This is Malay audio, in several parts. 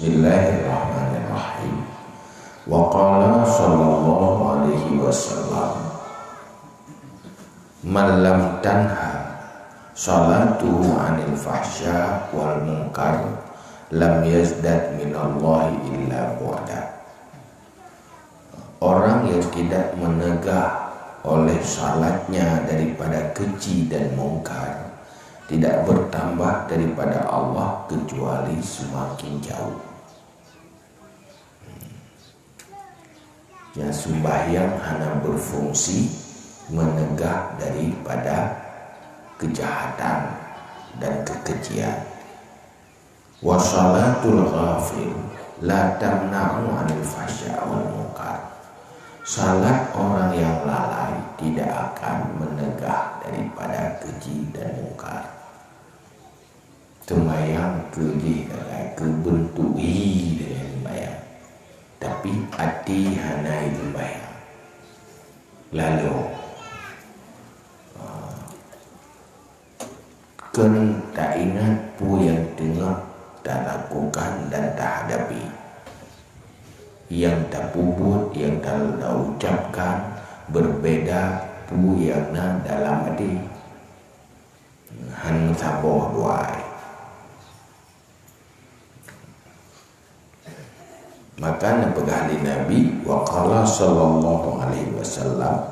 Bismillahirrahmanirrahim. Wa qala sallallahu alaihi wasallam, man lam tanha salatuhu anil fahsya wal munkar lam yazdad minallahi illa bu'da. Orang yang tidak menegah oleh salatnya daripada keji dan mungkar tidak bertambah daripada Allah kecuali semakin jauh. Yang sembahyang hanya berfungsi menegah daripada kejahatan dan kekejian. Wa salatul ghafil la tamna'u 'anil fahsya wal munkar. Salat orang yang lalai tidak akan menegah daripada keji dan mungkar. Sembahyang keji dan kebentui dengan sembahyang, tapi hati hanai sembahyang. Lalu kan tak ingat pu yang tengah tak lakukan dan tak hadapi, yang tak puput, yang tak ucapkan, berbeda pu yang na dalam hati. Han saboh duai. Maka napagahali Nabi wa qala sallallahu alaihi wasallam,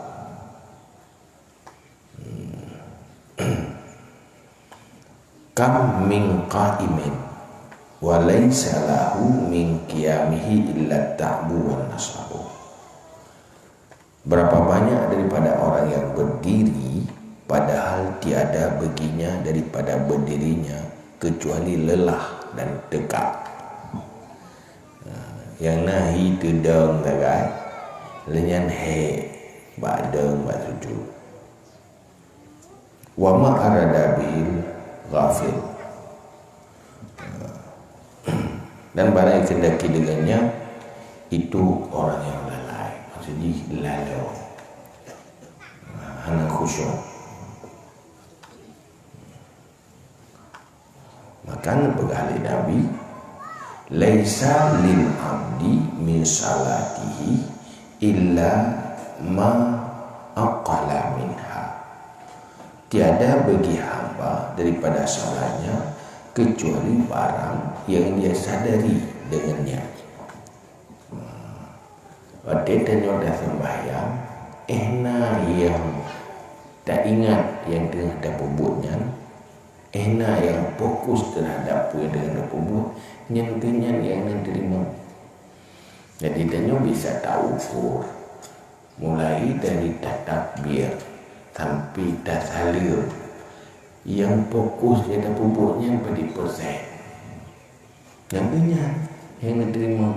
kam min qa'imin wa laysa lahu min qiyamihi illa ta'bu wan nasabu. Berapa banyak daripada orang yang berdiri padahal tiada baginya daripada berdirinya kecuali lelah dan tegak. Yang nahi tudang tagai lenyan he badeng basuju wa ma arada bil ghafil, dan barang yang kendaki dengannya itu orang yang lalai, maksudnya lalu hana khusyuk. Maka berkali Nabi, laisa lil abdi min salatihi illa ma aqala minha. Tiada bagi hamba daripada salatnya kecuali barang yang dia sadari dengannya. Waktu tanya dah sembahyang, yang tak ingat yang tengah dah pebutnya, yang fokus terhadap apa yang tengah dah pebut, nyentuhnya yang terima. Jadi tanya bisa tahu ukur mulai dari takbir sampai tasalil, yang fokus pada pupuknya pada persen, yang banyak yang diterima.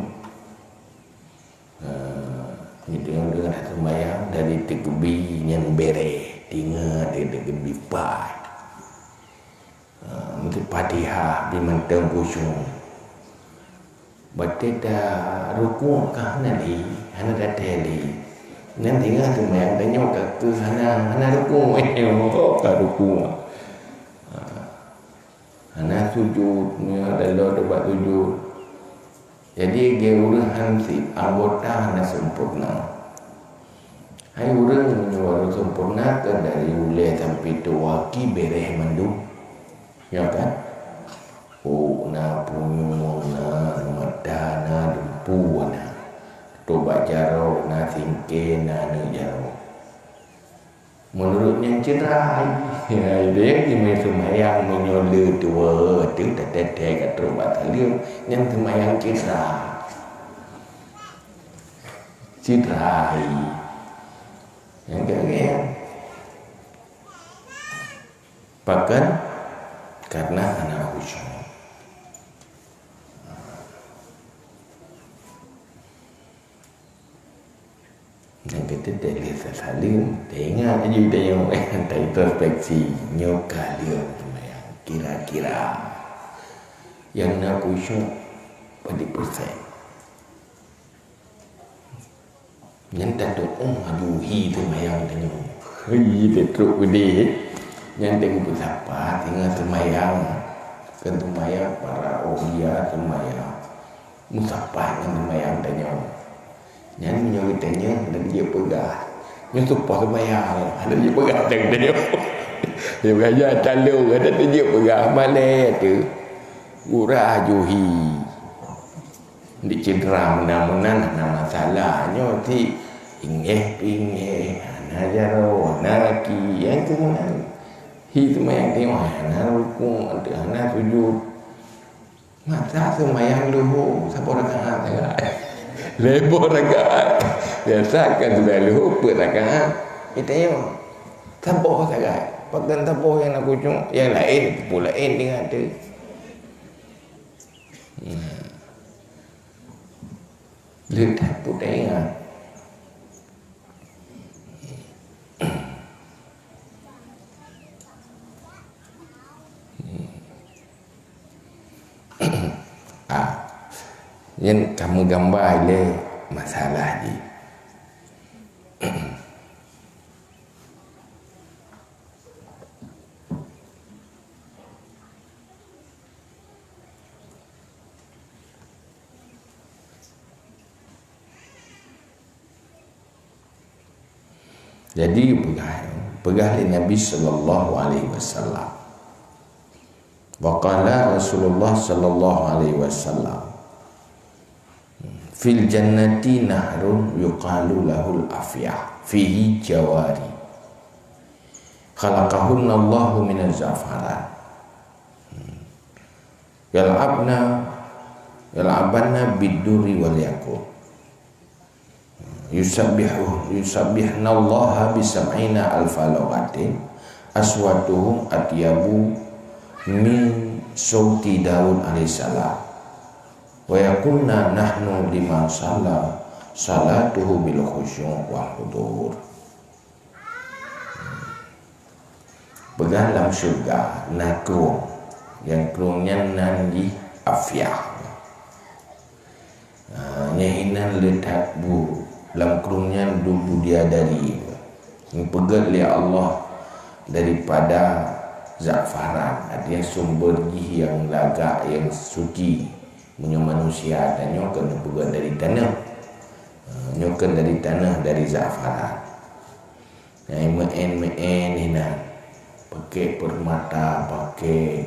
Itu yang dengan sembahyang dari tegebi yang bere tinggal dari tegebi pai, untuk Fatihah di manteng kusung, batida ruku kah nanti hana dateli. Nanti tinggal sembahyang tanya ke hana ruku, ke ruku. Hana sujud, dalam debat sujud. Jadi dia urang hansi anggota hana sempurna. Hai urang menyuara sempurna ke dari ule sampai tuaki bereh mandu. Ya kan? Oh na punyung na madana dumpu na. Tobat jaro na singke na nu jaro. Menurutnya cederai. Ya, dia yang semayang menyoleh tua tu tak teteh kat tobat halim yang semayang cederai. Yang kaya bahkan karena anak khusyuk. Yang kita dari saling tengah aja kita yang introspeksi nyoka dia kira-kira yang nak khusyuk pada persen yang tak tahu aduh tu mayang tanya dia teruk gede yang tengok bersapa tinggal semayang kan semayang para awliya semayang musafah yang semayang tanya. Nyan menyuruh tanya dan dia pegang. Nyusup pas semayang. Ada dia pegang tanya. Dia belajar calung ada dia pegang malai tu. Urah juhi. Di cedera menan-menan nama masalahnya ti ingeh najaro naki yang tu menan. Hi semayang tengok ana rukuk ana sujud. Masa semayang dulu siapa rakaat sangat. Lebih rakaat. Biasa kan sudah lupa rakaat. Kita tengok tabah sangat. Pakai tabah yang nak kucung yang lain pula lain dengan tu. Letak putih ingat. Yang kamu gambar le masalah ni. Jadi pegang Nabi sallallahu alaihi wasallam. Wa qala Rasulullah sallallahu alaihi wasallam fil jannati nahrun yuqalu lahul afyah fihi jawari khalaqahunna Allahu min az-zafaran yal'abna bid-durri wal yaqut yusabbihna Allah bi sab'ina alfa lughatin aswatuhum atyabu min sauti Daud alaihissalam wa yakunna nahnu lima salatuhu bil khusyu' wal hudur. Begalam syurga nakrung yang kerungnya nanti afyah nyahinan letak bu dalam kerungnya dubu dia dari ini pegat oleh Allah daripada zafaran, artinya sumber gih yang lagak yang suci punya manusia dan nyokan bukan dari tanah, nyokan dari tanah dari zafaran. Yang meen hina pakai permata, pakai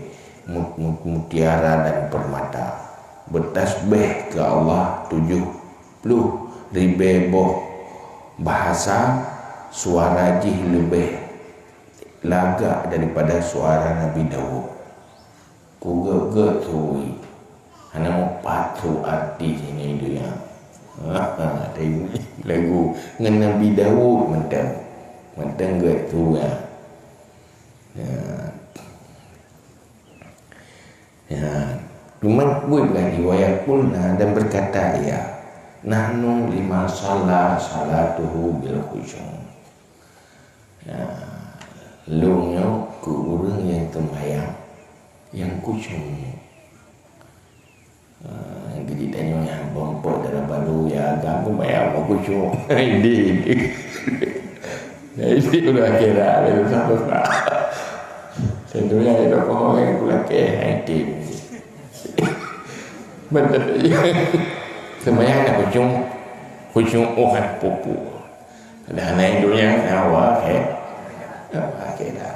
mutiara dan permata, bertasbih ke Allah 70 ribu bahasa, suara jih lebih lagak daripada suara Nabi Daud. Kugegetui hana mau patu arti sini dia. Tengok lagu dengan Nabi Daud mentang gitu ya. Cuma buat lagi wayaqulna dan berkata ya nahnu lima salatuhu bil khusyu'. Lunyo ku urang yang tembayang yang khusyuk. Jadi tanya yang bompok dalam baru ya agak bayar mau khusyuk. Ini udah kira itu satu pak. Tentunya itu orang yang pulang ke hati. Betul. Semayang nak khusyuk orang pupu. Ada anak dunia awak kira.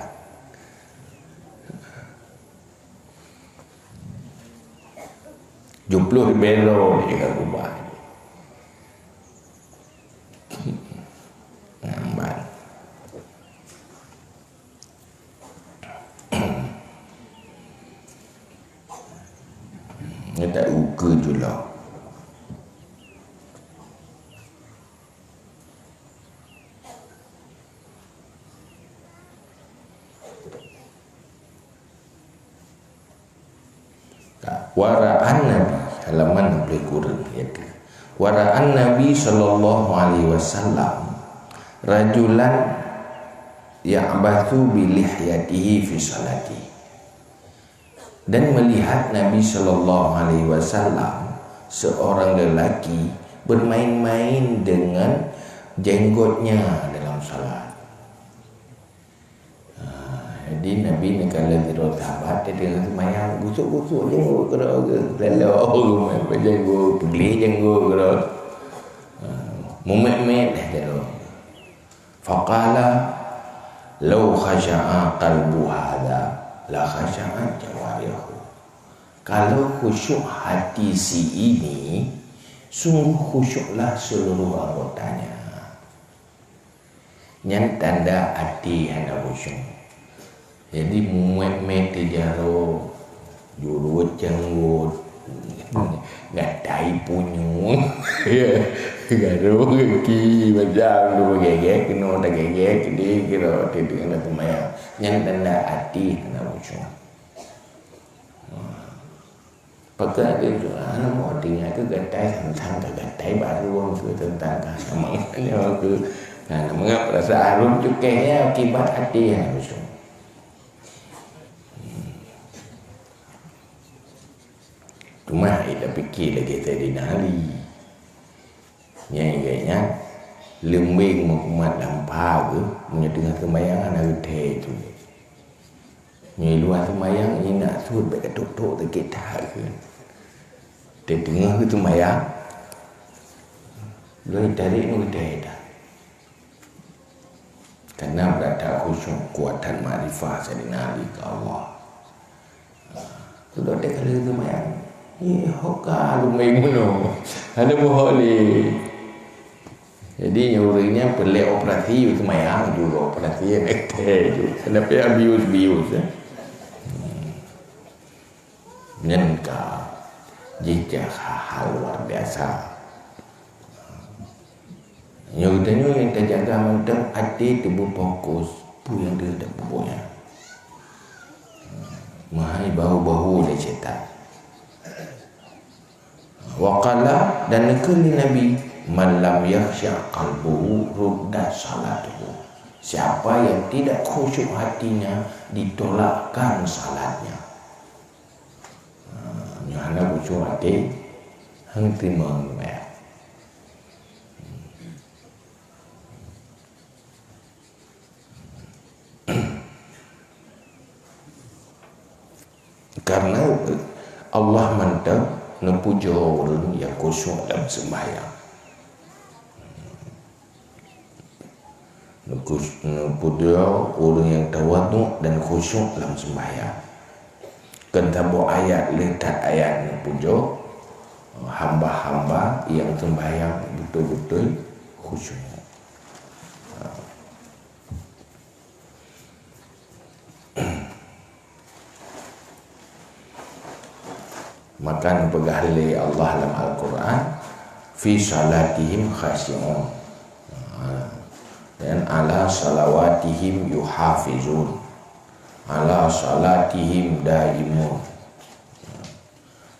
Jumlah belo di rumah. Nampak. Dia tak uka juga. Wara'an Nabi halaman 60 kurang ya. Wara'an Nabi sallallahu alaihi wasallam rajulan ya'bathu bi lihyatihi fi salati. Dan melihat Nabi sallallahu alaihi wasallam seorang lelaki bermain-main dengan jenggotnya dalam salat. Jadi Nabi ni kalau kira sahabat dia tengok semayang gusuk-gusuk jenguk kira lalu jenguk pergi jenguk kira mumet-met dah kira. Faqala law khasha'a qalbu hadha la khasha'a jawarihu. Kalau khusyuk hati si ini, sungguh khusyuklah seluruh anggotanya. Yang tanda hati hendak khusyuk. Jadi mumet-met jaro jurut jenggut ngatai punyu garu kaki macam tu gegek kena tak gegek jadi kira tidak kena semayang. Yang tanda hati hendak khusyuk. Pakai itu, anak mau tinggal ke gatai tentang ke gatai baru ke tentang namanya ke namanya perasaan harum cukainya akibat hati yang khusyuk. Cuma kita fikir lagi tadi nali, yang kayaknya lembing mukumat lampa ke, punya tengah semayang anak gede tu. Ni luar semayang ni nak suruh baik tok-tok tak kita ke. Dia tengah ke semayang, boleh tarik ni gede dah. Karena berada khusyuk kuatan makrifah Sayyidina Ali ke Allah. Sudah ada kali semayang. Ye hoka lumai muno. Ada moholi. Jadi orangnya pelak operasi semayang juga operasi yang ekte juga. Kenapa abuse Nyenka jejak hal luar biasa. Yang terjaga macam hati tubuh fokus pu yang dia ada punya. Mahai bau-bau dia cetak. Waqala dan nekali Nabi man lam yakhsha qalbuhu rudda salatuhu. Siapa yang tidak khusyuk hatinya ditolakkan salatnya. Nyana khusyuk hati hang terima ya. Karena Allah mantap nepuja orang yang khusyuk dalam sembahyang. Nepuja orang yang tawaduk dan khusyuk dalam sembahyang. Kentabu ayat letak ayat nepuja hamba-hamba yang sembahyang betul-betul khusyuk. Makan pegahlai Allah dalam Al-Quran fi salatihim khasyi'un dan ala salawatihim yuhafizun ala salatihim daimun.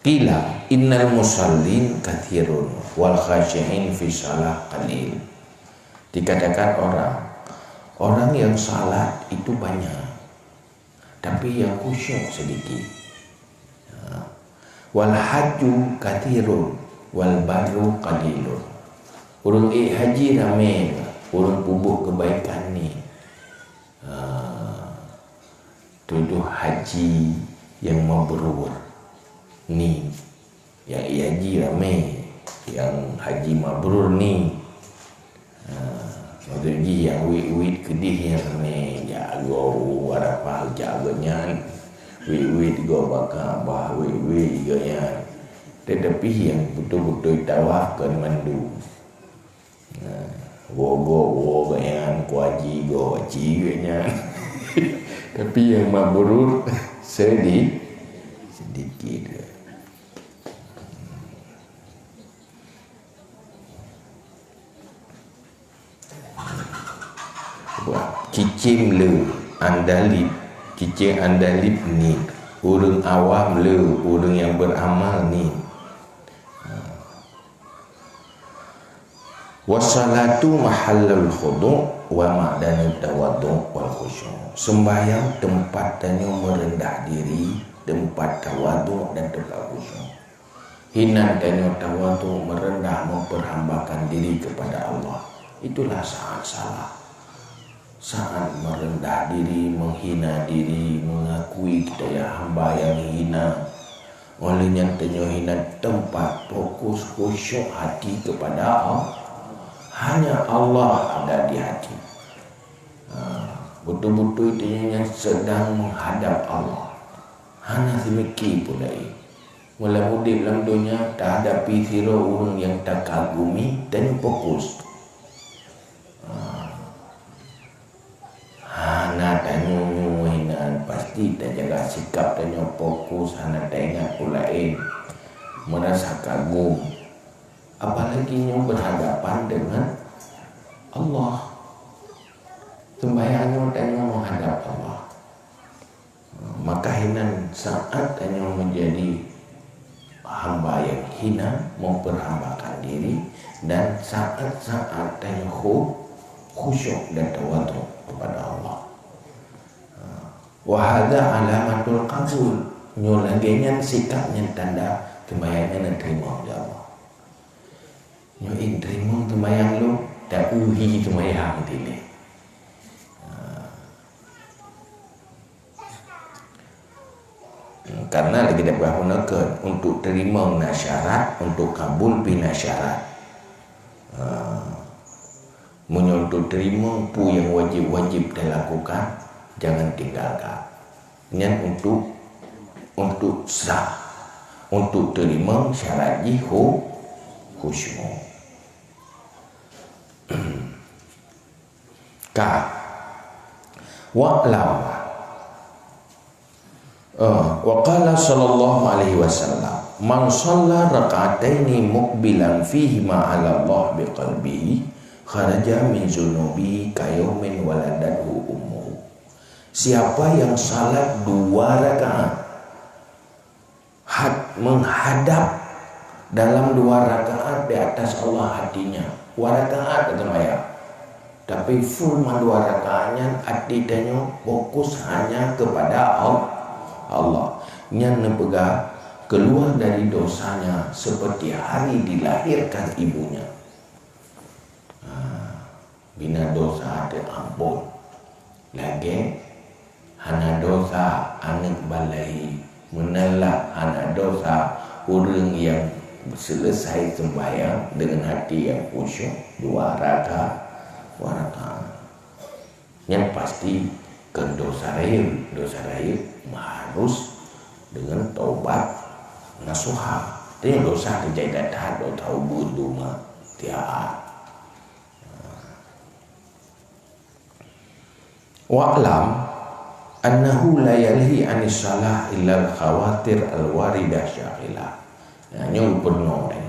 Qila innal musallin kathirun wal khasyi'in fi salah qalil. Dikatakan orang yang salat itu banyak tapi yang khusyuk sedikit. Wal haju kathirun wal baru qalilun. Urang haji ramai, urang pubuh kebaikan ni. Tuduh haji yang mabrur ni. Yang haji ramai, yang haji mabrur ni. Maksudnya yang wit kedih yang ramai, jago warapah jaganya. Wit go bakar bah wit gaya. Tetapi yang betul-betul tawafkan mandu. Go gaya kuaji go ciganya. Tapi yang mabrur sedikit. Cicim le andalip. Cicing andalip ni urang awam le, urang yang beramal ni. Wassalatu mahallul khudu' wa ma'danut tawaddu' wal khusyuk. Sembahyang tempat tanya merendah diri, tempat tawaddu' dan tempat khusyuk. Hinan tanya tawaddu' merendah memperhambakan diri kepada Allah. Itulah saat salah. saat merendah diri, menghina diri, mengakui kita ya hamba yang hina. Olehnya tenyo hina tempat fokus khusyuk hati kepada Allah. Hanya Allah ada di hati. Betul-betul itu yang sedang menghadap Allah. Hanya semiki pula ini. Mula mudib dalam dunia tak hadapi siro orang yang tak kagumi dan fokus. Hana tanya nyuhinan pasti tak jaga sikap tanya fokus. Hana tak ingat pula merasa kagum. Apalagi yang berhadapan dengan Allah. Sembahyangnya tanya menghadap Allah. Maka hinan saat tanya menjadi hamba yang hina, memperhambakan diri, dan saat-saat tanya khusyuk dan tawadhu kepada Allah. Wa hadza alamatul qabul. Nyolagenya sikapnya tanda sembahyangnya diterima oleh Allah. Nyo terima sembahyang lu, tak uhi sembahyang dile. Karena lagi dapat gunakan untuk terima nasyarat, untuk kabul bina syarat. Untuk terima pu yang wajib-wajib dilakukan, jangan tinggalkan. Ini untuk sah, untuk terima syarat khusyuk. Wa'lam. Wa qala sallallahu alaihi wasallam, man shalla rak'ataini muqbilan fihi ma 'ala Allah biqalbihi kharaja min zunubi kayaumin waladatu ummu. Siapa yang salat 2 rakaat menghadap dalam 2 rakaat di atas Allah hatinya. 2 rakaat kata Maya. Tapi full 2 rakaatnya hati tanya fokus hanya kepada Allah. Yang nepegah keluar dari dosanya seperti hari dilahirkan ibunya. Bina dosa ada ampun. Lagi hana dosa anak balai menelak hana dosa orang yang selesai sembahyang dengan hati yang khusyuk 2 rakaat. Yang pasti ke dosa raya harus dengan taubat nasuha. Itu dosa terjadi dah do tahu buduma tiap. Wa'lam annahu la yalhi anis salah illa al-khawatir al-waridah syaqilah. Nyo penuh dan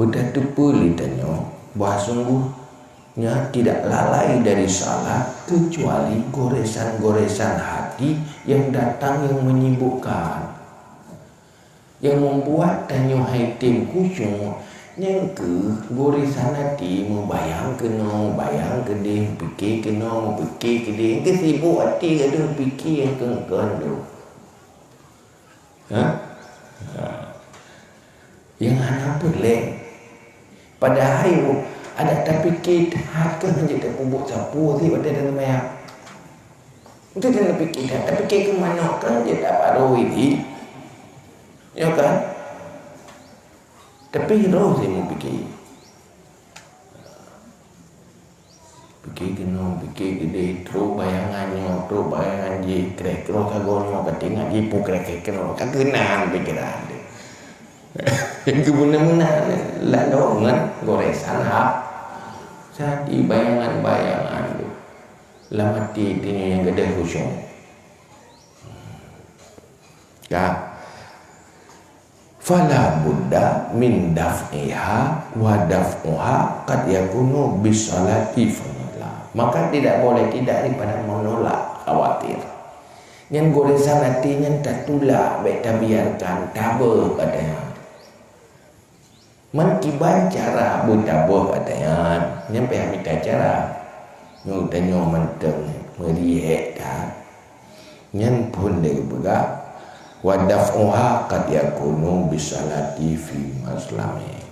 udah tepuli danyo bahwa sungguhnya tidak lalai dari salat kecuali goresan-goresan hati yang datang yang menyibukkan, yang membuat danyo haitim khusyuk. Yang ke goresan hati membayang kena, bayang ke dia, fikir kena, fikir ke dia. Yang ke sibuk hati ada fikir yang kengkan tu. Yang anak pelik. Padahal ada tak fikir hati kan je tak kubuk sapu sih pada dalam mayak. Itu dia nak fikir dah. Tak fikir ke mana kan je tak paruh ini. Ya kan? Tapi roh saya mau fikir. Fikir kena, fikir gede, terus bayangannya, terus bayangan je, kira-kira kagonya, ketinggal je, kira-kira, kagenan pikiran dia. Yang kebenar-benar, lalongan, goresan hak. Jadi bayangan-bayangan tu. Lamati ini yang gede khusyuk. Ya. Fala budda min daf'iha wa daf'uha qad yakunu bisalati fadla. Maka tidak boleh tidak daripada menolak khawatir. Yang goresan hatinya tak tulak, baik tak biarkan tabah katanya. Menkiban cara butabah katanya. Yang payah minta cara. Yang tanya menteng meriak tak. Yang pun dia bergerak. Wa daf'uha qad yakunu bisalati fi maslamin.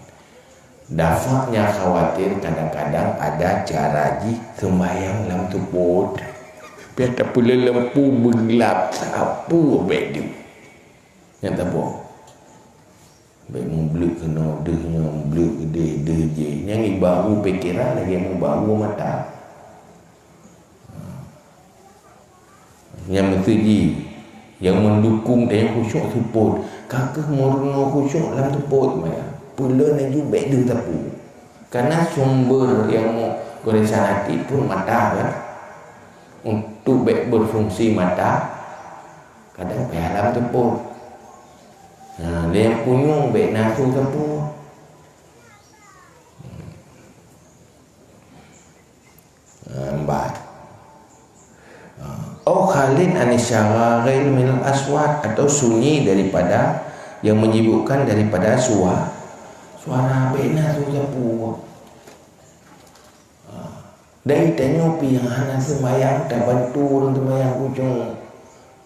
Dafaknya khawatir kadang-kadang ada jaraji sembahyang dalam tuput. Biar tak pula lampu bergelap sapu baik dia. Yang tak apa. Baik membeluk kena dehnya, membeluk deh je. Yang baru fikiran lagi yang baru mata. Yang mentuji, yang mendukung dan yang khusyuk tuput. Kakak merungu khusyuk dalam tuput. Pula lagi baik dia tapu. Karena sumber yang mau goresan hati pun mata kan. Untuk baik berfungsi mata kadang payah dalam tepur. Dia yang punyung baik nafsu tepur. Empat. Khalin anisyaghail minal aswat, atau sunyi daripada yang menyibukkan daripada suara baik nafsu tepur. Dari tanya pi yang hana sembahyang tak bantu orang sembahyang ujung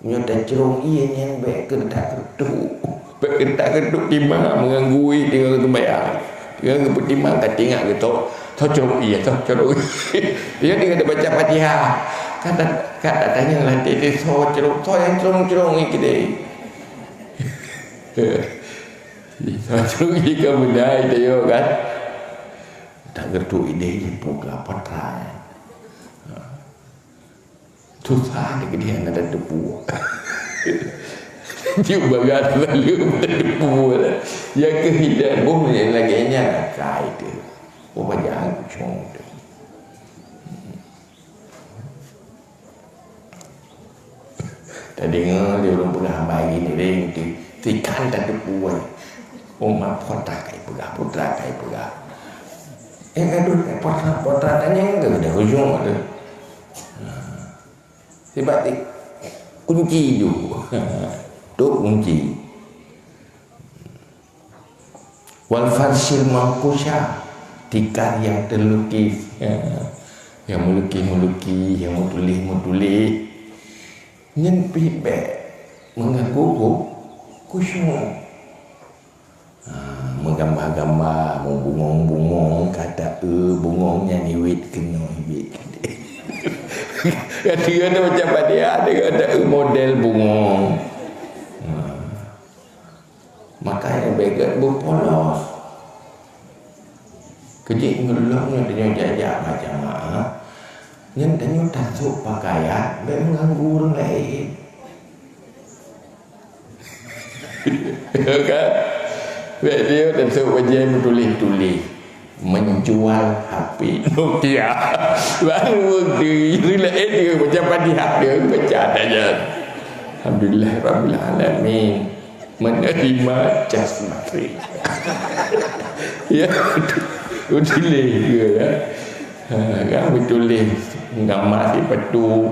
menyodai cerong ia yang baik kedak keduk timang mengganggu dia orang sembahyang dia ketimang tak tengok ke tok cerong ia dia ada baca Fatihah kata tanya lah dia cerong ini kita cerong ini kamu dah dia kan tak gertu ide pula potrai. Susah dia dia ada debu. Dia bagat lalu ada debu. Ya kehidupan bom yang lagi nya kai dia. Apa jangan cong dia. Tadi ngah dia orang pernah bagi ni ring tu tikan tak debu. Oma potrak kai putra kai putra. Aduh, potratnya enggak ada hujung ada. Sebab kunci juga. Tu kunci. Wal farsil mangkusha, tikar yang terlukis. Yang melukis, yang tulis. Nyempi baik mengganggu kusyuk. Menggambar-gambar, membungong-bungong, kata bungongnya ni wit kena wit. Dia ada macam dia ada model bungong. Makanya begat berpolos. Kejik ngelongnya dia jajak macam yang tanya tasuk pakaian, baik mengganggu orang lain. Kan? Baik dia dan sewajar tulis-tulis menjual HP Nokia. Baru dia dia macam Fatihah dia baca adanya. Alhamdulillah rabbil alamin menerima jasmani. Ya, tulis dia ya. Kan tulis gambar di petu,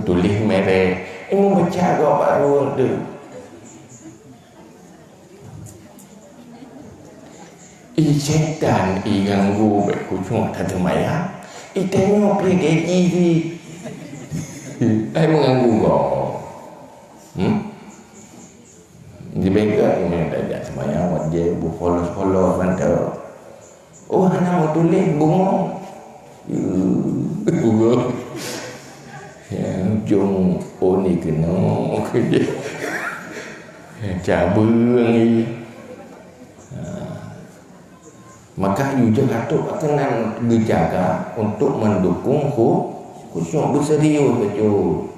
tulis merek. Ini baca kau baru tu. Setan ganggu baik kucing tak termaya. Tengok dia gaji ni. Mengganggu kau. Dia begat ni tak ada semaya. Dia berpolos-polos mantap. Hana mau tulis bungong. Bungong. Yang ujung ni kena kerja. Cabang ni. Maka you juga kena dijaga untuk mendukung khusyuk berserius betul.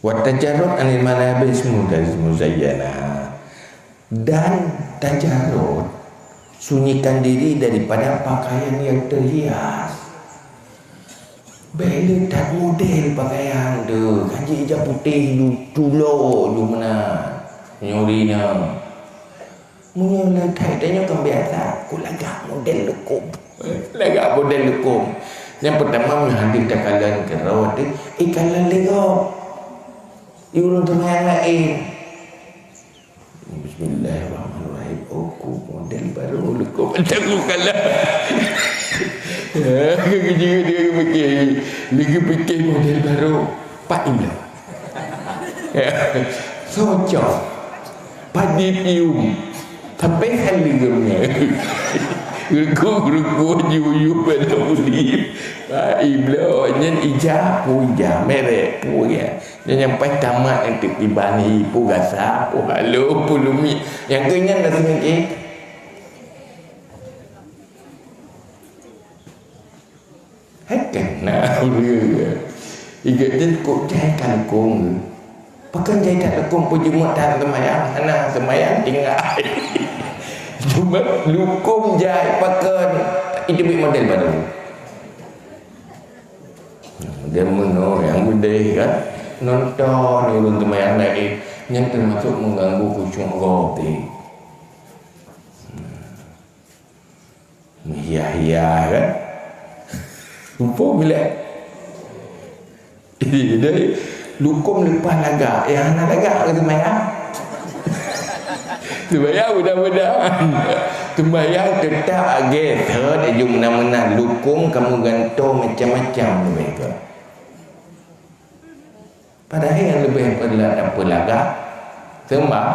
Wa tajarrud anil malabis muzayyana, dan tajarrud sunyikan diri daripada pakaian yang terhias. Bela tak model pakaian tu. Kaji hijab putih tu tulo tu mana nyorinya. Mula tak tanya kan biasa. Aku lagak model lekum. Lagak model lekum. Yang pertama menghadir takalan kerawat tu. Kalan legok. Iurun tu yang lain. Bismillahirrahmanirrahim. Aku model baru lekum. Macam aku kalah. Dia fikir model baru Pak Imla. Socok padi pium tapi haligumnya Ruku yu pada uli iblo nyen ija puja merek puya yang sampai tamat untuk dibani pu gasa pu halo pulumi yang kenyan dah sini hakan na ulu igat den kok jai kangkung pakan jai tak kangkung pu jumat dan semayang ana semayang tinggal cuma lukum jai pakan itu big model baru dia meno yang gede kan nonton urun temayang naik yang termasuk mengganggu khusyuk roti hia-hia kan lupa bila dia lukum lepas lagak yang nak lagak ke temayang Sembayang mudah-mudahan sembayang tetap geser dia jom menang-menang lukum kamu gantung macam-macam mereka padahal yang lebih adalah apa lagak sembah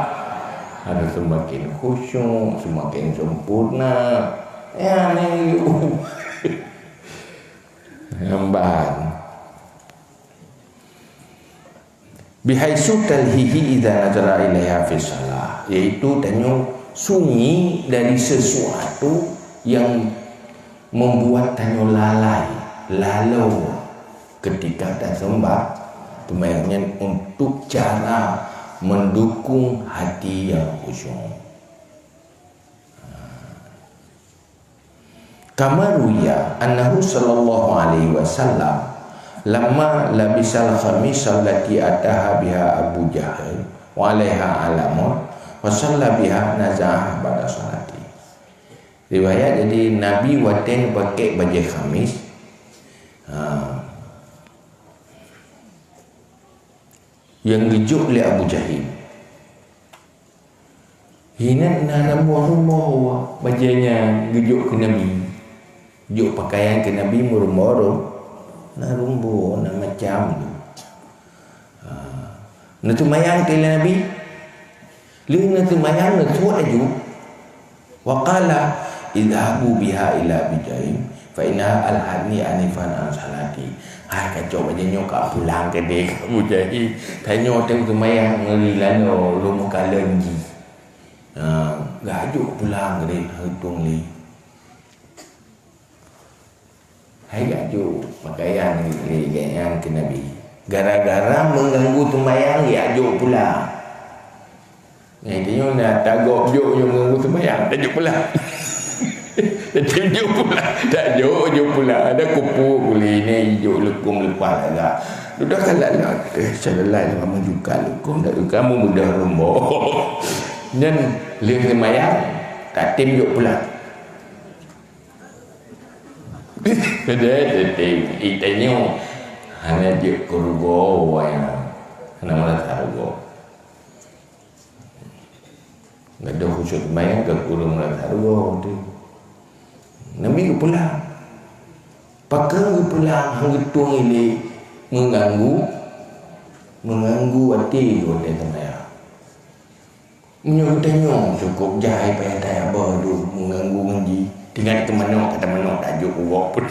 ada semakin khusyuk semakin sempurna ya ni hambaan bihaisu talhihi idza nazara ilaiha fi shalah iaitu tanya sunyi dari sesuatu yang membuat tanya lalai lalau ketika tak sembah temayangnya untuk cara mendukung hati yang khusyuk kama ruya annahu sallallahu alaihi wasallam lama labisal khamis allati ataha biha Abu Jahal wa alaiha alamun wa shalla biha nazah pada salati riwayat jadi Nabi waten pakai baju khamis yang gejuk oleh Abu Jahil hina nak rumah bajunya gejuk ke Nabi gejuk pakaian ke Nabi murmur nak rumbu nak macam tu nak tumayang ke Nabi lu nak tumayang nak suat aju wa qala idhabu biha ila bijaim fa inna alhani anifan an salati hai kacau bajunya kak pulang ke dia kamu jadi tanya teng tumayang ngeri lano lu muka lenggi gajuk pulang ke dia hitung li hai gajuk pakaian yang ke Nabi gara-gara mengganggu tumayang ya ajuk pula intinya nak tagok juk yang mengganggu tumayang tak juk pula tak juk pula tak juk pula ada kupu kuli ni juk lekum lepas agak sudah kalah lah syalalah kamu juga lekum tak kamu mudah rembok dan liang tumayang tak tim juk pula Kedai itanya hanya dia kurgo yang nama targo. Nggak ada khusyuk main ke kurung targo tu. Nabi ke pulang. Pakai ke pulang hang tuang ini mengganggu hati tu dia temaya. Menyuruh tanya cukup jahai payah tayar baru mengganggu menji. Tinggal ke mana kata mana tajuk uak pun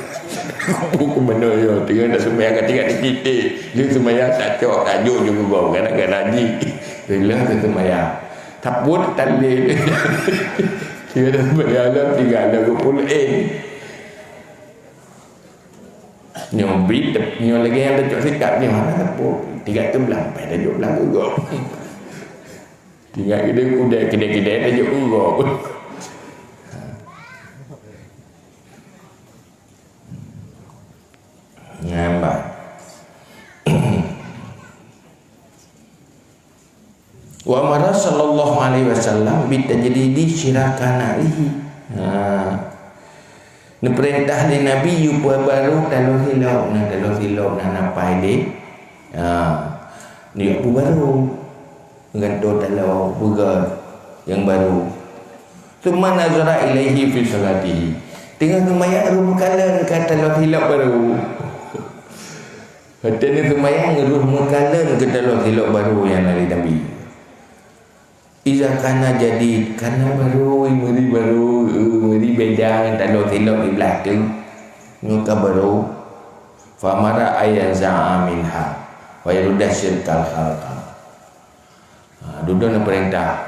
buku mana ya tinggal dah sembahyang tinggal di titik dia sembahyang tak cok tajuk juga gua kadang-kadang haji bila tu sembahyang tak pun tali dia dah sembahyang dah tinggal dah 20 nyobit nyo lagi yang tajuk sikap ni mana tak pun tinggal tu belang pai tajuk belang juga tinggal dia udah kedai-kedai tajuk juga pun nampak wa amara sallallahu alaihi wasallam bitajridi syirakan alihi ni perintah di Nabi yu baru dalam hilau napai dia ni apa baru gantung dalam bugar yang baru thumma nazara ilaihi fi salatihi tinggal tumayang rumkalan kata dalam hilau baru Hati ni semayang ruh mengkalan ke dalam hilak baru yang dari Nabi. Iza kana jadi kana baru meri bedang talo tilok di belakang muka baru famara ayyan za'a minha wa yurda syirkal khalqa. Duduk na perintah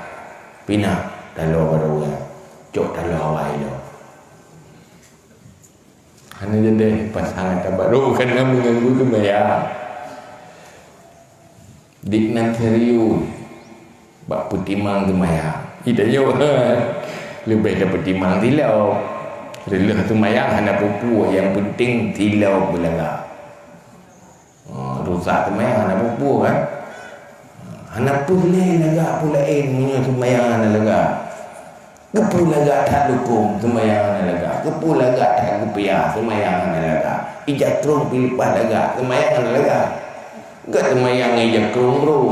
pinah talo baru ya cok talo awal lo hanya jadi pasangan baru kena mengganggu sembahyang diknan serius bak petimang sembahyang idanya lebih dapat petimang tilau relah sembahyang hanya pupu yang penting tilau belaga rusak sembahyang hanya pupu kan hanya pulih laga pulain punya sembahyang hanya laga kepu laga tak dukung sembahyang hanya laga kepu laga tak kepiah sembahyang hanya laga ijak terung pilipah laga sembahyang hanya laga gak sembahyang ijak terung bro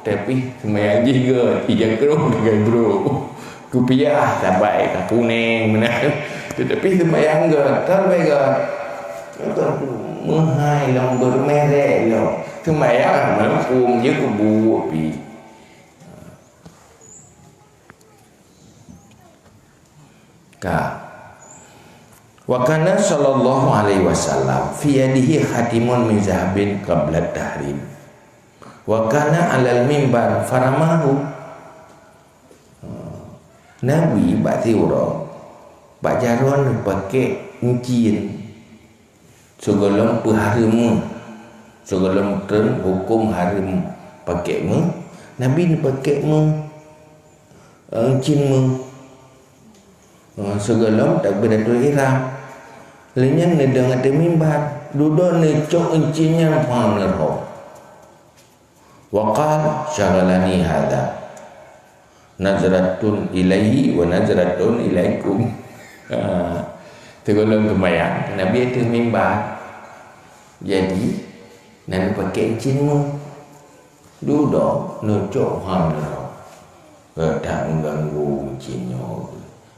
tapi sembahyang juga ijak terung dengan bro kepiah sampai ke kuning benar tetapi sembahyang gak terbaik gak menghai lòng bermerek lo sembahyang melempung je kubu api wa kana sallallahu alaihi wasallam fi yadihi khatimun min zahabin qabla tahrim wa kana alal mimbar faramahu. Nabi bak tiura bak jaron pakai encin sebelum haram sebelum turun hukum haram pakai Nabi ni pakai encin sebelum takbiratul ihram lenyan ni dengan mimbar duduk ni cok encinnya pamlerho waqal syagalani hadha nazratun ilaihi wa nazratun ilaikum. Tergolong sembahyang Nabi itu mimbar jadi Nabi pakai encinmu duduk nucuk pamlerho tak mengganggu encinnya.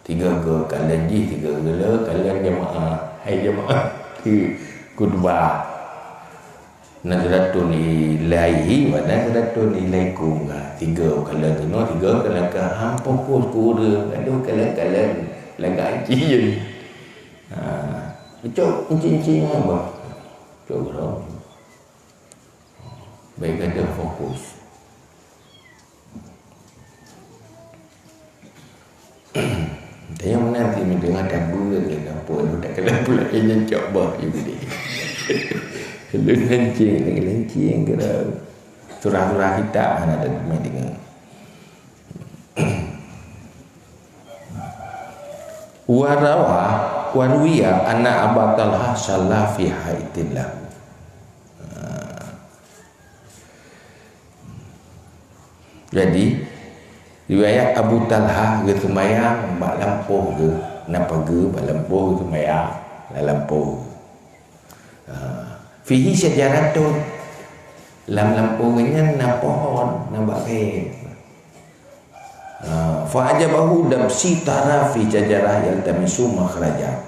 3 kalian ji 3 gela kalian jemaah hai jemaah khutbah nazratun ilaihi wa nazratun ilaikum 3 kalian kena 3 kalian ke hampa pun kura aduh kalian lagak cincin cok cincin apa cok bro baik ada fokus yang nanti mendengar tabu ke apa lu tak kena pula yang coba juga dia lu lencing ke surah-surah kita ada dengan warwiya anna Abu Talha shalla fi haitillah. Jadi riwayat Abu Talha ke sembahyang bak lampuh ke nak pergi bak lampuh ke sembahyang la lampuh fihi syajaratun lam lampuhnya na pohon na bakai fa ajabahu dabsi tara fi syajarah yaltamisu makhraja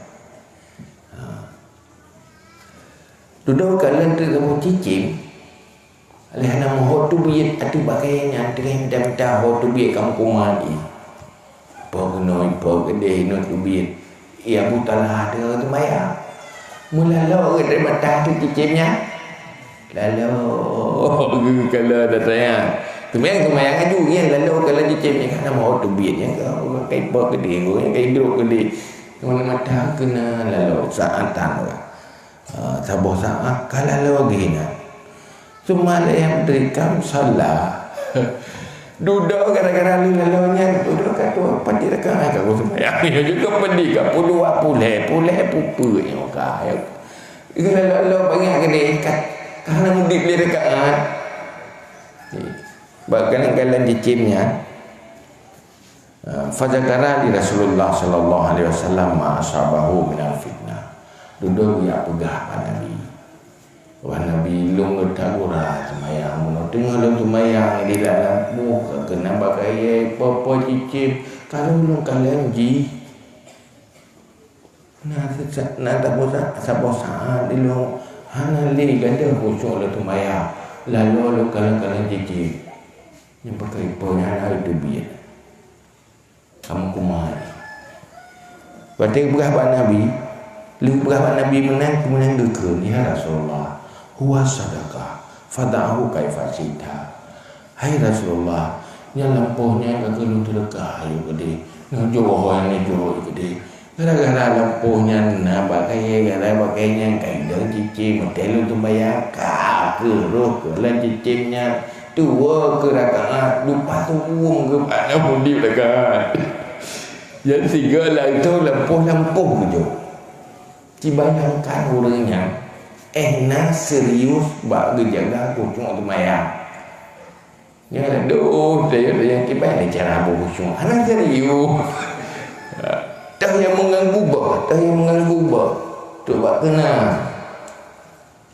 duduk kalian tu kamu cicim oleh nama hotu biit atu bakainya dengan minta hotu biit kamu kumani pogno pogede no tu biit ia butalah ada tu maya mula lo ke mata tu cicimnya lalu kalau ada saya kemayang aju ya lalu kalau cicimnya kan nama hotu biitnya kau kai pogede go yang kai dro gede mana mata kena lalu saat tangga saboh saat kalau gina cuma yang berikan salah duduk gara-gara lalunya duduk kat tu apa dia dekat kat sembahyang ya juga pedih kat puleh pupu yang kaya lalu banyak gede kat karena mudik dia dekat bahkan kalian dicimnya fazakara di Rasulullah sallallahu alaihi wasallam ma asabahu min al-fitnah duduk ya pegah Nabi. Wah Nabi long ngetagura semayang menoteng long semayang di dalam muka kena pakai popo cicip kalau long kalian ji nak tak bosan sabosan di long hana li ganda khusyuk le semayang lalu lo kalian cicip yang pakai penyanyi itu biar kamu kumari. Berarti berapa Nabi? Berapa Nabi menang kemudian deke ya Rasulullah. Huwa sadaqah fada'ahu kaifa sita. Hai Rasulullah, yang lampuhnya ke lu terdekat ayo gede. Ngejoh yang ngejoh gede. Gara-gara lampuhnya na pakainya kayak dah cicim hotel tu bayar keruh kelan cicimnya tua ke rakaat lupa tu ke mana mundi dekat. Yang tiga lah itu lampuh je. Dibayangkan orangnya enak serius bak jaga kucing tu bayar. Ya aduh saya yang kibai cara kucing anak serius. Tak yang mengganggu bah, coba kena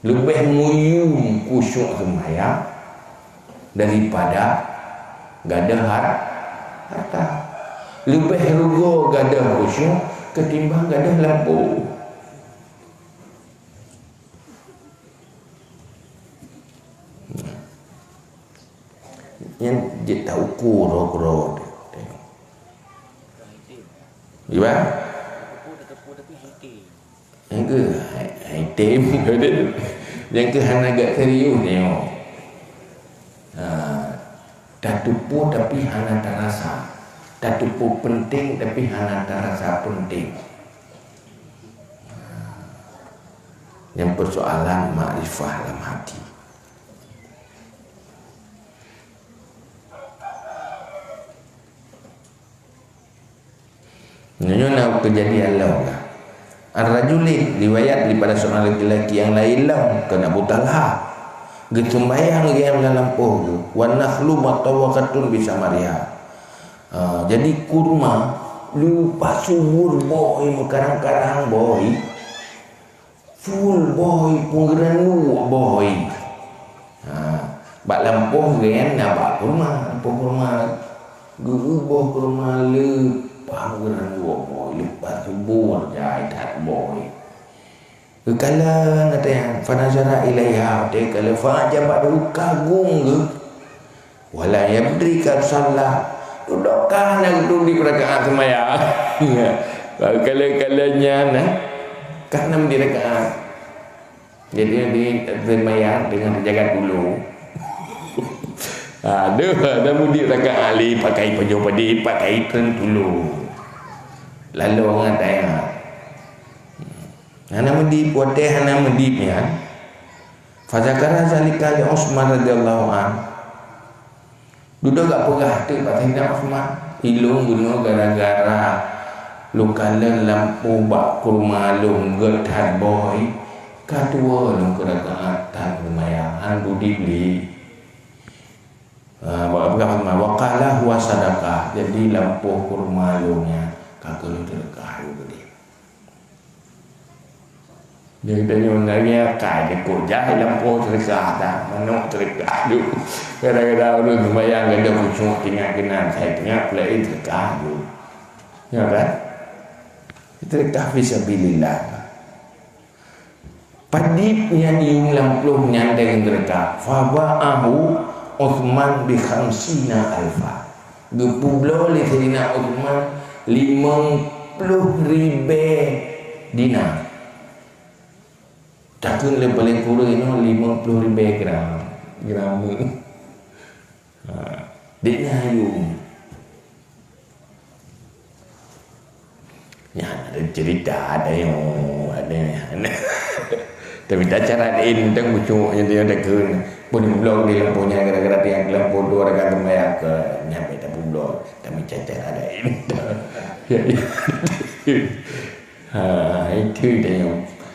lebih muyum kusyuk sembahyang daripada gada harta, lebih rugo gada kusyuk ketimbang gada lampu. Yang dia tahu kuro gimana? Yang ke item yang ke hana agak serius tengok. Tak tupu tapi hana terasa. Tak tupu penting tapi hana terasa penting. Yang persoalan makrifah dalam hati. Nyonya kejadian law lah. Ar-rajuli riwayat daripada seorang lelaki yang lain lah kena butalha. Getumbayang yang dalam pohon. Wa nakhlu matawakatun bisa Maria. Jadi kurma lupa subur boy mekarang-karang boy. Full boy penggeran lu boy. Bak lampuh gen nak kurma, kurma guru kurma le panggeran boy lepas subur jai tak boy kekala kata yang fanazara ilaiha de kala fajabat kagum ke wala yabdri ka salah dudukkan nak duduk di rakaat sembahyang kala-kalanya nah kan 6 di rakaat jadi di sembahyang dengan terjaga dulu. Aduh, ada mudik rakaat ali pakai baju padi, pakai tren dulu. Lalu orang tanya. Hana mendip wate hana mendipnya. Fazakara zalika li Utsman radhiyallahu an. Duduk gak pegah tu Sayyidina Utsman. Ilung guna gara-gara lukalan lampu bak kurma lung gertat boy. Kadua lung keragaat tan lumayan han dudibli. Waqala huwa sadaqah. Jadi lampu kurma lunya kakak lu terkah lu gede. Dia tanya menanya kai ko jai lampu terkah dah. Mana terkah lu. Kadang-kadang lu lumayan gada kucuk tinggal kenan saya tengah play terkah lu. Ya kan? Terkah fisabilillah. Padip yang diung lampu nyandeng terkah. Faba'ahu Uthman bi 50 alfa. Gepublo oleh Sayyidina Uthman 50,000 dinar. Takkan le paling kurang ini 50,000 gram. Dia hayung. Ya ada cerita ada yang tapi tak cara ini tentang bucuk yang dia ada kun pun blog di lampunya gara-gara tiang lampu dua rekan temaya ke nyampe tak blog tapi cacat ada ini itu dia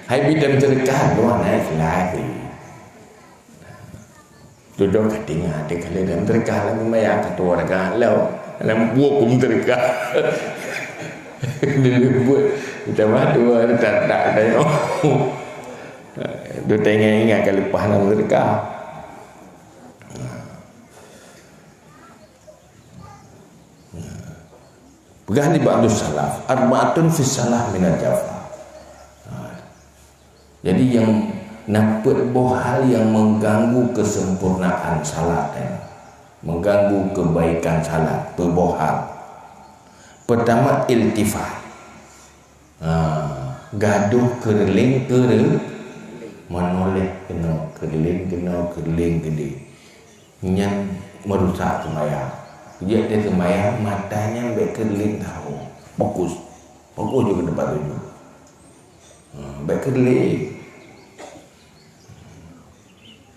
hai bidang terdekat luar naik lagi duduk ketinggalan di kali dan terdekat temaya ketua rekan lalu lampu kum terdekat dia buat kita mah dua tak ada yang dia tengok ingat kali lepas nama sedekah. Pegah di ba'du salaf arba'atun fi salah minal jafa. Jadi yang nampak boh hal yang mengganggu kesempurnaan salat mengganggu kebaikan salat, berbohong. Pertama, iltifat. Gaduh kerling menoleh kena kerling gede. Yang merusak sembahyang. Dia sembahyang matanya baik kerling tahu. Fokus juga tempat tuju. Baik kerling.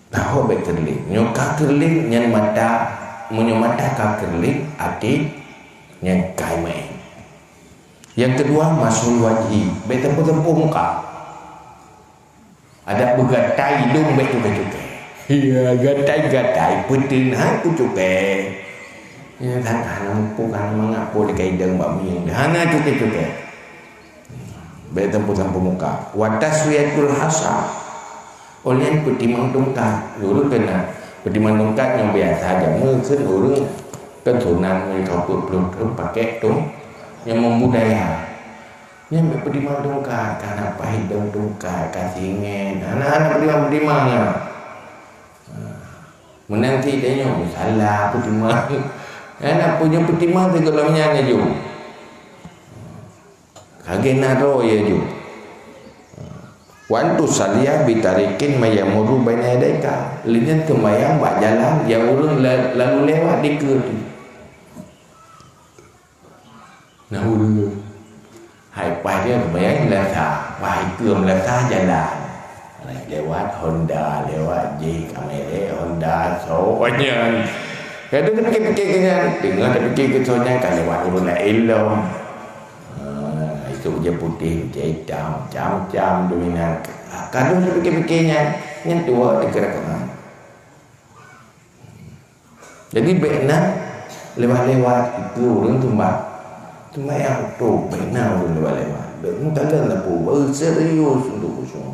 Tahu baik kerling. Nyokak kerling yang mata ka kerling hati yang kai main. Yang kedua, masul wajhi. Baik tempuh muka. Ada begatai hidung baik cukai. Iya, gatai putin ku cukai. Ya kan bukan mengaku dekai hidung mbak mi. Hana cukai. Baik tempuh muka. Wa taswiyatul hasab. Oleh pertimang tongkat dulu kena pertimang tongkat yang biasa aja mungkin orang keturunan mereka belum pakai tu yang membudaya yang pertimang tongkat karena apa hidung tongkat kasih ingin anak-anak pertimang-pertimangnya menanti tanya salah pertimang anak punya pertimang segalanya juga kaget naro ya juga Wantu saliyah bitarikin mayamuru baina yadaika. Lihat kemayang bak jalan yang urun lalu lewat di ke. Nah urun. Hai pai dia kemayang lata, pai kem lata jalan. Lewat Honda, lewat J kamera Honda soalnya. Kadang fikir kan, dengar tapi fikir soalnya kan lewat urun la elok. Itu dia putih, dia hitam, jam dominan. Kadang saya fikir-fikirnya yang tua dikerakan. Jadi benar lewat-lewat itu orang tumbak yang tu benar orang lewat-lewat. Bukan lah pun serius untuk khusyuk.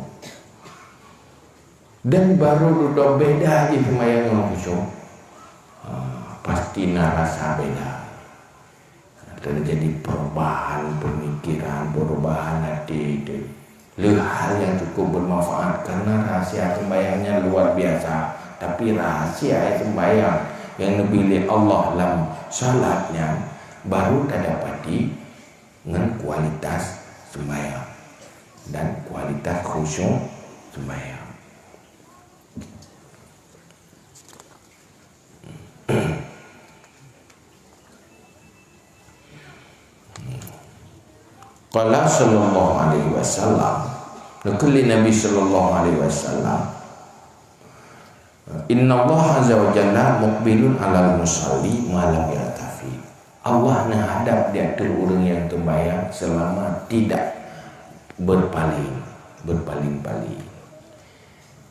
Dan baru duduk beda je sembahyang dengan khusyuk. Pasti rasa beda. Terjadi perubahan pemikiran, perubahan hati itu. Hal yang cukup bermanfaat karena rahasia sembahyangnya luar biasa. Tapi rahasia sembahyang yang dipilih Allah dalam salatnya baru didapati dengan kualitas sembahyang dan kualitas khusyuk sembahyang. Qala sallallahu alaihi wasallam, nukuli Nabi sallallahu alaihi wasallam, Inna Allah azza wa jalla muqbilun alal musalli malam yaltafi. Allah nak hadap dia ke orang yang sembahyang selama tidak berpaling-paling.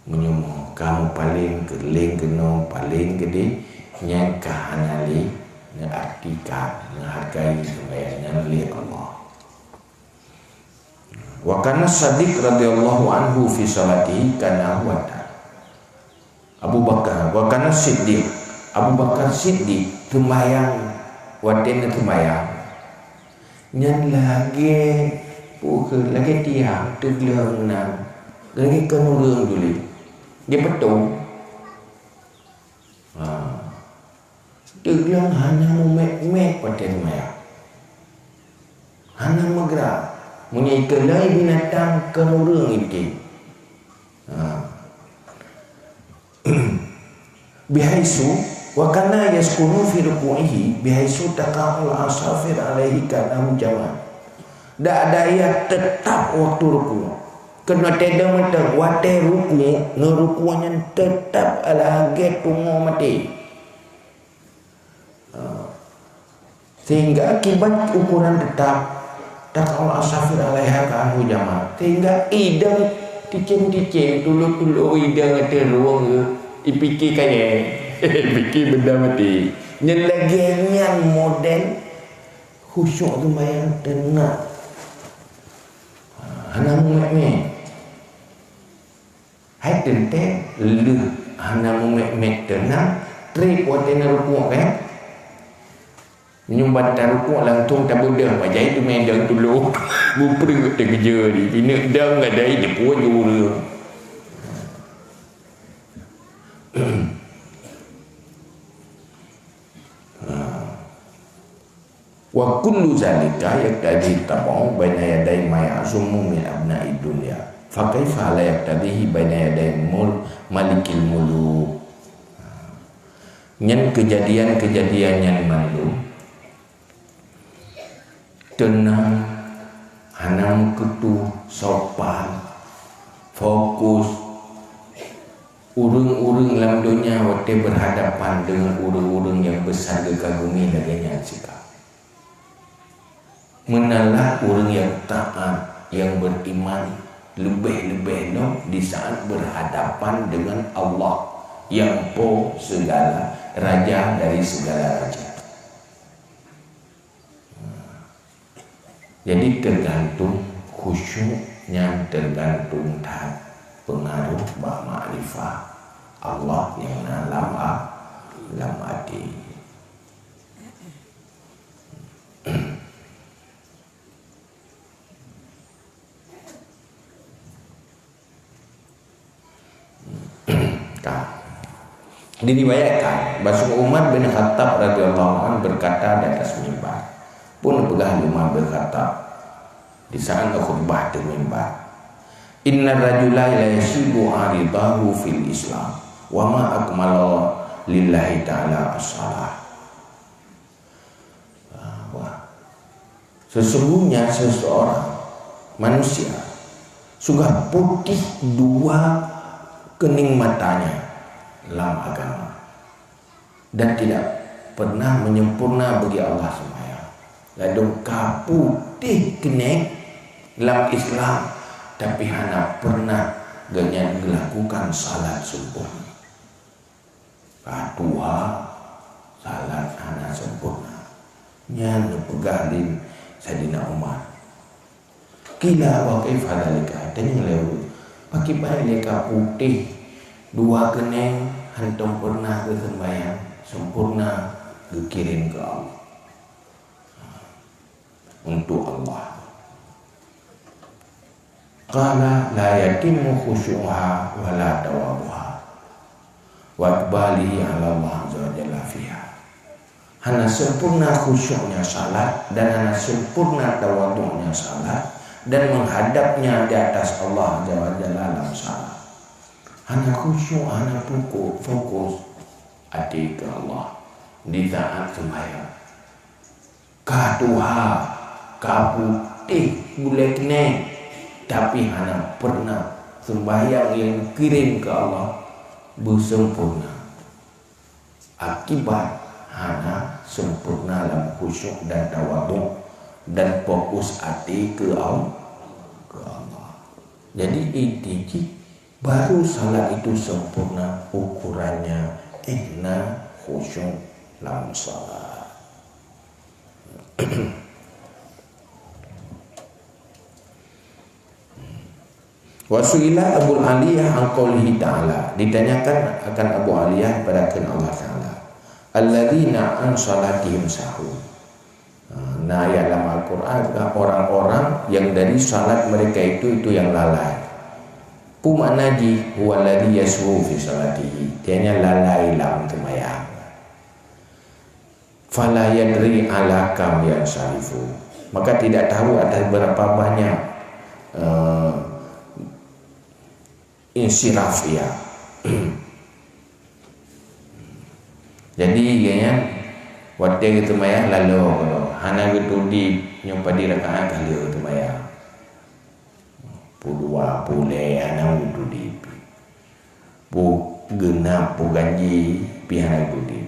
Menyuruh kamu paling keling kenong paling gede nyangka anali ngartika menghargai sembahyangnya lihat Allah. Wa kana Shadiq radhiyallahu anhu fi salatihi kana wata. Abu Bakar wa kana Siddiq. Abu Bakar Siddiq sembahyang waten sembahyang. Nyan lagi lagi tiang tegleung nan. Lagi kenurung dulu. Dia betul. Tegleung hanya memek waten sembahyang. Hanya megera menyikelai binatang kenurung itu. Bihaisu wa kana yaskunu fi ruku'ihi bihaisu taqa'ul asafir alaihi kana jama. Da ada ia tetap waktu ruku. Kena teda mata wate ruku, ngerukunya tetap alage tungo mati. Sehingga akibat ukuran tetap takal asafir alaiha ka'ahu jama. Sehingga idang ticin-ticin tulu-tulu idang teruang ipikir kaya fikir benda mati. Yang lagian model khusyuk tu bayang tenang. Hana mumek-mek. Hai tentang lu hana mumek-mek tenang. Trik watena rukuk kan. Menyumbat tarukuk langsung tak bodoh. Macam itu main dang dulu. Bupering tak kerja ni. Bina dang ada dia pun juru. Wa kullu zalika yaqtadi tabu baina yaday ma ya'zumu min abna'i dunya. Fa kaifa la yaqtadihi baina yaday malikil muluk. Nyen kejadian-kejadian yang malu tenang, hanam ketu sopan, fokus. Urung-urung dalam dunia waktu berhadapan dengan urung-urung yang besar kekagumi daganya sikap. Menalah orang yang taat, yang beriman lebih-lebih di saat berhadapan dengan Allah yang po segala raja dari segala raja. Jadi tergantung khusyuknya, tergantung pengaruh ma'rifah Allah yang dalam hati. Diriwayatkan bahwa Umar bin Khattab radhiyallahu anhu berkata di atas mimbar, pun pegang Umar bin Khattab di saat khutbah di mimbar, inna rajula la yasibu aridahu fil Islam wa ma akmala lillahi ta'ala as-salah. Sesungguhnya seseorang manusia sudah putih dua kening matanya dalam agama dan tidak pernah menyempurna bagi Allah sembahyang. Lalu kaputih kening dalam Islam tapi hanya pernah ganyan melakukan salat sempurna. Kedua salat hanya sempurna. Nyan pegalin Sayyidina Umar. Kila wa kaifa dzalika? Tanya lewu. Pakai baik leka putih dua keneng hantam pernah ke sembahyang sempurna dikirim ke Allah untuk Allah. Qala la yatimmu khusyuha wa la tawadduha wa iqbalihi ala Allah azza wa jalla fiha. Hana sempurna khusyuknya salat dan hana sempurna tawaddunya salat dan menghadapnya di atas Allah azza wa jalla dalam salat. Hana khusyuk, hana fokus hati ke Allah di saat sembahyang. Katuha kaputih boleh kena tapi hana pernah sembahyang yang kirim ke Allah bersempurna. Akibat hana sempurna dalam khusyuk dan tawadhu dan fokus hati ke Allah. Jadi inti baru salat itu sempurna ukurannya inna khusyuk dalam salat. Wasuila Abu Aliyah an qaulihi ta'ala, ditanyakan akan Abu Aliyah pada Allah Ta'ala, alladzina an salatihim sahun. Nah, ya dalam Al-Quran orang-orang yang dari salat mereka itu yang lalai. Pumaknaji huwa alladhi yaswu fi salatihi, dianya lalai dalam sembahyang. Fala yadri ala kam yansarifu, maka tidak tahu ada berapa banyak insiraf ya. Jadi ya waktu itu maya lalu hana gitu di nyumpa di rakaat kali itu maya pudua pule hana gitu di bu genap bu ganji pihana gitu di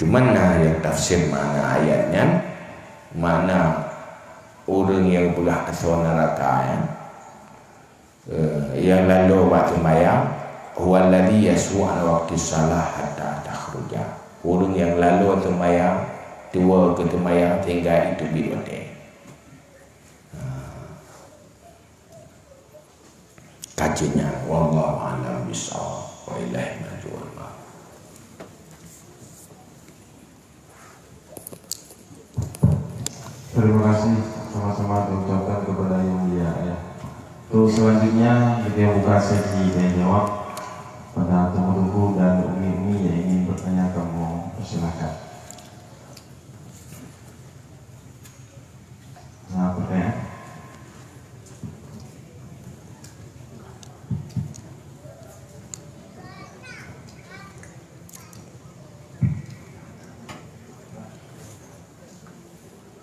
cuman nah yang tafsir mana ayatnya, mana orang yang belah asal neraka yang lalu waktu sembahyang huwa alladhi yaswu an waqti salah hatta takhruja, orang yang lalu waktu sembahyang dua ke sembahyang sehingga itu biwate. Kajinya wallahu a'lam bishawab wa ilaihi marji'un. Terima kasih sama-sama diucapkan kepada yang mulia ya Untuk selanjutnya kita buka sesi tanya jawab pada tunggu-tunggu dan Umi yang ingin bertanya, kamu persilakan. Nah, pertanyaan.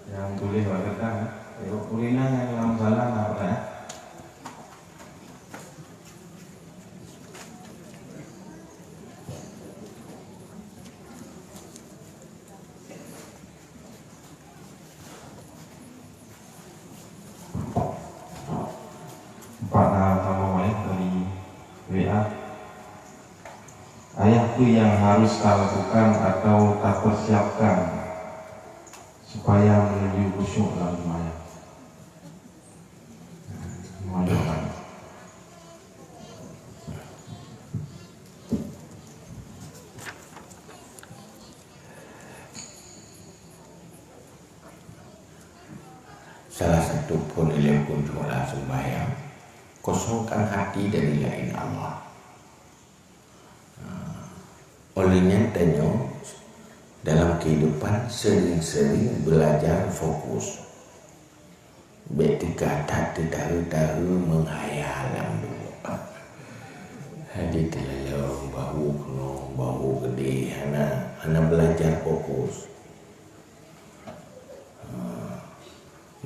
Yang tulis berkata, Ulina yang dalam salah apa ya? Ayahku yang harus tak lakukan atau tak persiapkan supaya menuju khusyuk dalam sembahyang. Mohon jawaban. Salah satu pun ilmu kunjunglah sembahyang, kosongkan hati dari lain Allah. Olehnya tanya dalam kehidupan sering-sering belajar fokus. Betika tak tahu menghayal dulu. Hadi terlalu bau gede, hana belajar fokus.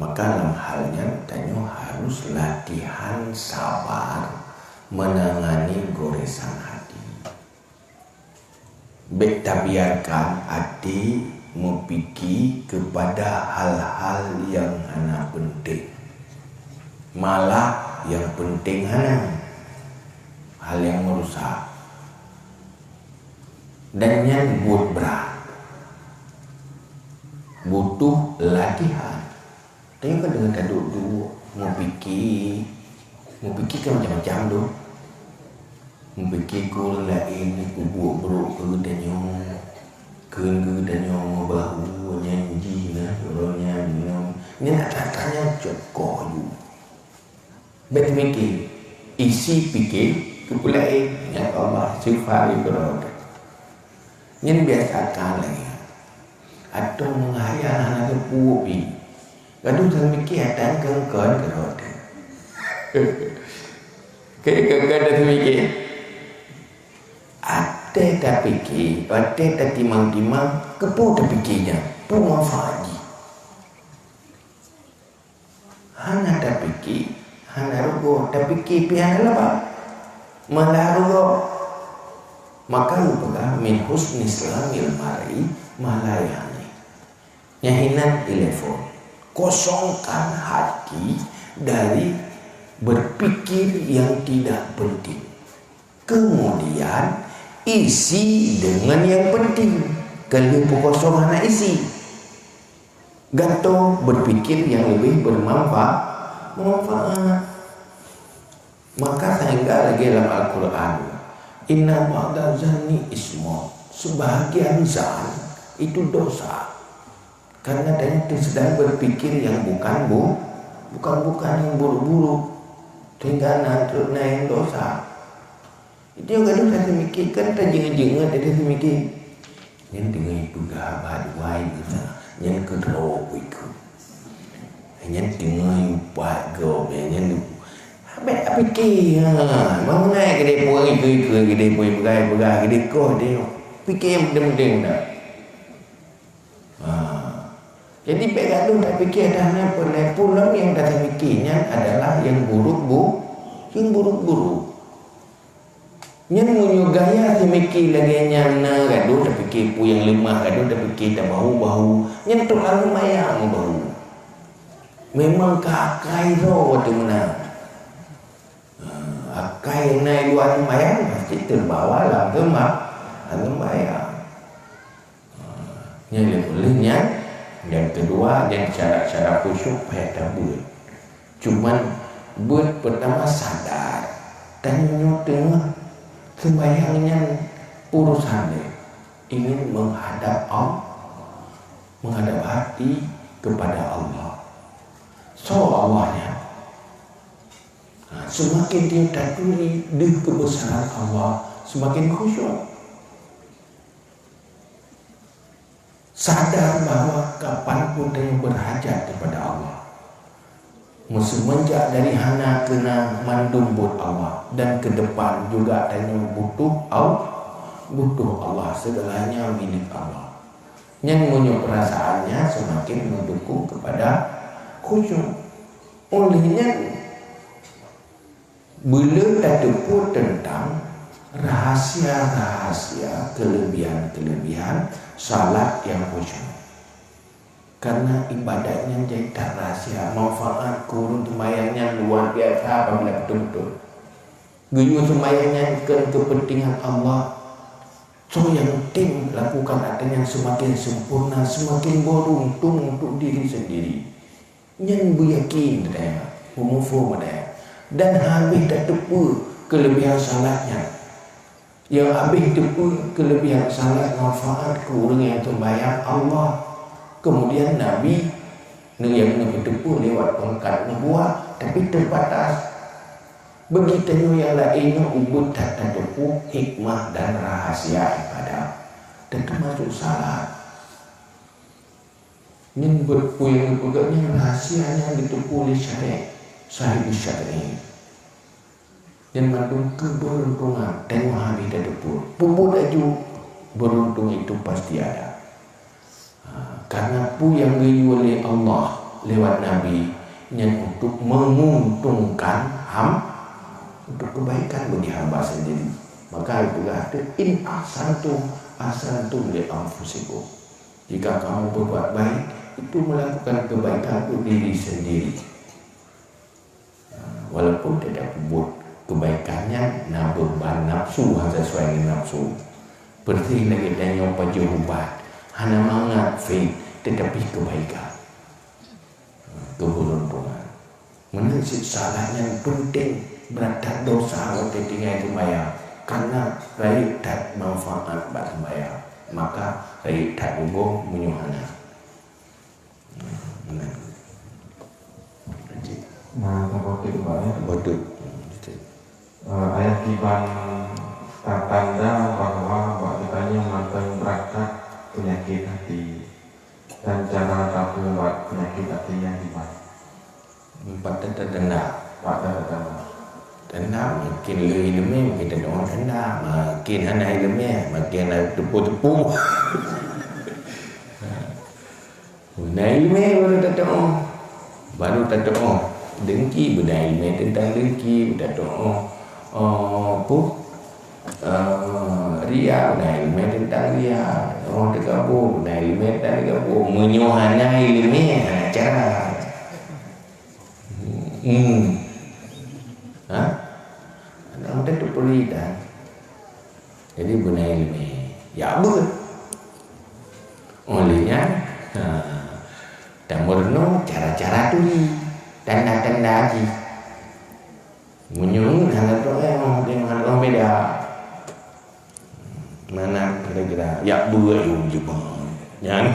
Maka dalam halnya tanya harus latihan sabar menangani goresan hati. Beta biarkan hati memikir kepada hal-hal yang hana penting, malah yang penting hana hal yang merusak dan yang buat berat, butuh latihan. Tapi kan dengan kaduk dulu memikir kan macam-macam tu. Memikir ku lain ku buat beruk ke danyo bahu nyanyi na orangnya minum ni nak tanya cokok you bet mikir isi pikir ku lain ya Allah sifari berok nyen biasakan lagi atau menghayal anak pupi gaduh dan mikir datang kengkon kerot kayak ada mikir ada tak fikir, ada tak timang-timang, kepu tak fikirnya, pun manfaatnya. Hana tak fikir, hana rugo, tak fikir pihak apa? Malah rugo. Maka lupalah min husni islamil mar'i malayani. Nyahinan telepon, kosongkan hati dari berpikir yang tidak penting. Kemudian isi dengan yang penting. Kalau kosong hanya isi, gantung berpikir yang lebih bermanfaat. Maka sehingga lagi dalam Al-Quran, inna ba'da zanni ismu, sebahagian zan itu dosa. Karena dia itu sedang berpikir yang bukan yang buruk-buruk, sehingga nanti yang dosa. Dia kadang saya mikirkan tak jenga-jenga dia mikir. Yang dengan itu dah baduai kita, yang kedua itu, yang tengah upat kau, yang habis fikir, mana kedai puang itu, kedai puang berai, kedai kau dia fikir yang penting dah. Jadi bergaduh tak fikir dah apa pulang yang dah fikirnya adalah yang buruk-buruk. Yang punya gaya semikir lagi nyana gaduh dah fikir pu yang lemah gaduh dah fikir dah bau yang terlalu mayang bau. Memang kakai roh waktu mana. Akai naik luar mayang pasti terbawa lah kemak atau mayang. Yang bolehnya yang kedua yang cara khusyuk payah tak buat. Cuman buat pertama sadar tanya tengah sembahyangnya urusannya ingin menghadap hati kepada Allah. So Allahnya semakin dia taturi di kebesaran Allah, semakin khusyuk. Sadar bahwa kapanpun dia berhajat kepada Allah. Semenjak dari hana kena mandum buat Allah, dan ke depan juga tanya butuh Allah, segalanya milik Allah. Yang punya perasaannya semakin mendukung kepada khusyuk. Olehnya bila terdepu tentang rahasia-rahasia, kelebihan-kelebihan salat yang khusyuk. Karena ibadahnya jadi tak rahsia, manfaat kurun sembahyangnya luar biasa apabila betul-betul. Guyur sembahyangnya ke kepentingan Allah. So yang tim lakukan artinya semakin sempurna, semakin beruntung untuk diri sendiri. Yang beryakin dia, umufur dia. Dan habis tak tepu kelebihan salatnya. Yang habis tepu kelebihan salat manfaat kurun yang sembahyang Allah. Kemudian Nabi yang berdepu lewat pangkat nubuah, tapi terbatas. Begitu yang lainnya ubud tak terdepu hikmah dan rahasia ibadah, dan termasuk salat. Ini yang berpegangnya rahasianya ditepu oleh syariat, sahib syariat. Dan mandung keberuntungan, tengok habis terdepu. Pembut aju beruntung itu pasti ada. Karena pu yang diuji oleh Allah lewat Nabi yang untuk menguntungkan untuk kebaikan bagi hamba sendiri. Maka itulah in ahsantum li anfusikum. Jika kamu berbuat baik, itu melakukan kebaikan untuk diri sendiri. Walaupun tidak buat kebaikannya beban nafsu, sesuai dengan nafsu. Seperti lagi tanya pajubat. Hana mangat faith, tetapi kebaikan, keberuntungan. Menasib salah yang penting, berat dosa waktu tinggal sembahyang. Karena rakyat tak manfaat buat sembahyang, maka rakyat tak hubung menyuhana. Nah, terkotik banyak. Betul. Ayat kiban tanda bahwa kitanya mantan berangkat penyakit hati, dan cara tahu buat penyakit hatinya gimana? Empat tanda. Tanda makin ilmu makin ada orang tanda, makin hana ilmu makin ada tepu-tepu. Benda ilmu baru tak tahu. Dengki benda ilmu tentang dengki, benda tahu. Ria, benda ilmu tentang ria. Orang tergabung, benda ilmu tentang tergabung. Menyuhana ilmu cara. Orang tu pelita. Jadi benda ilmu. Ya betul. Olehnya, dan merenung cara-cara tu tanda-tanda lagi. Menyuhun hal tu dengan orang beda. Mana kira-kira ya buat yang Jepang. Yang